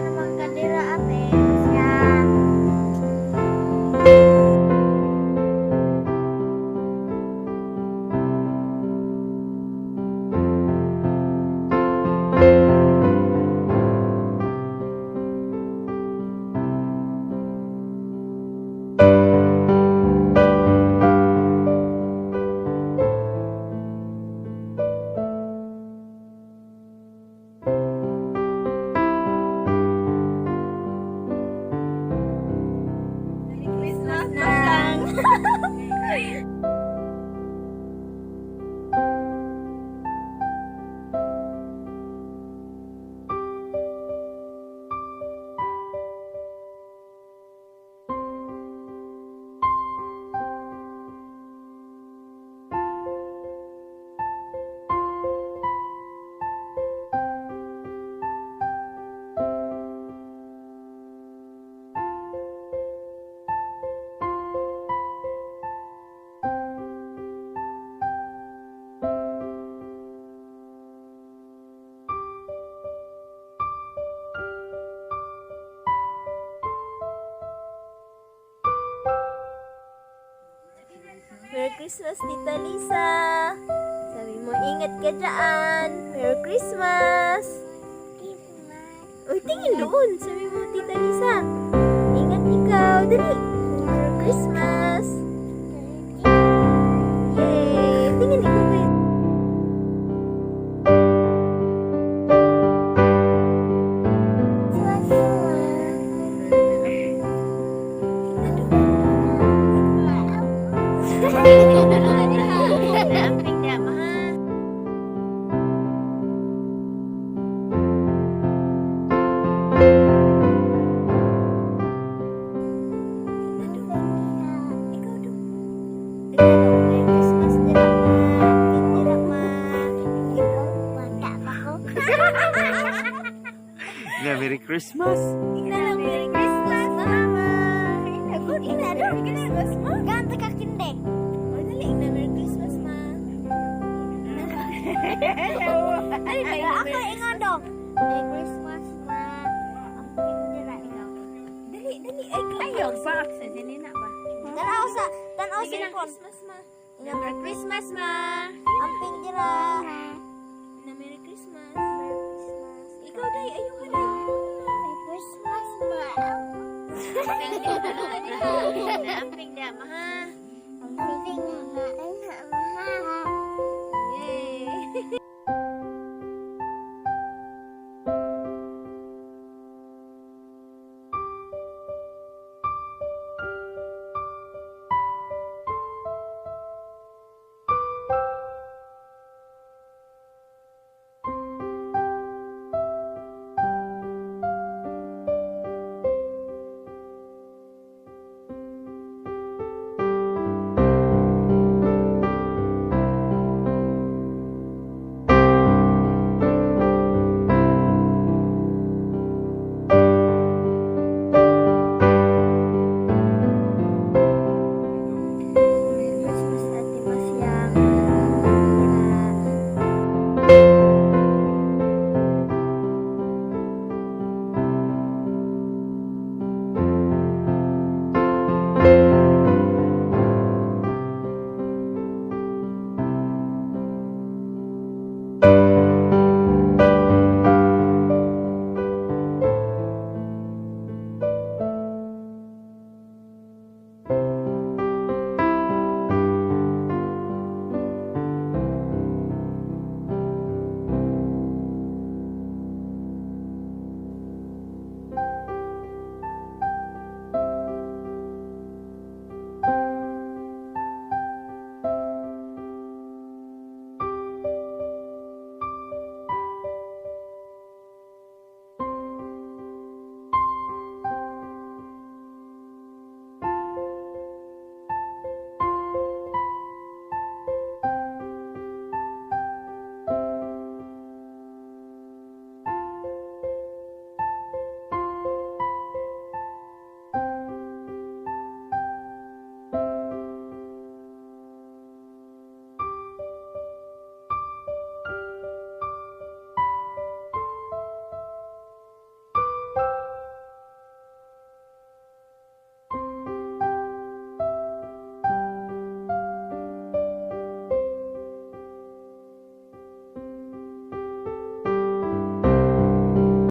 naman kadira ate. Siya. Merry Christmas, Tita Lisa! Sabi mo, ingat ka dyan! Merry Christmas! Uy, tingin doon! Sabi mo, Tita Lisa! Ingat ikaw! Dali! Merry Christmas! Yay! Tingin ikaw ba yun? Amping na, mahal. Merry Christmas. Merry Christmas, Mama. Merry Christmas, Ma. Ganda ka kindek. Oh, dali na, Merry Christmas, Ma. Ay, may Ako ingon dong. Merry Christmas ma. Ang pindira ikaw. Dali, dali. Ay, Ayaw, box. Hindi na ba? Tanaw sa Sige na, cellphone. Christmas, Ma. Ina, Merry Christmas, Ma. ang pindira. Na Merry Christmas. Merry Christmas. Ikaw, day, ayaw ka day. Merry Christmas ma. Amping na, mahal. Ang pindira na.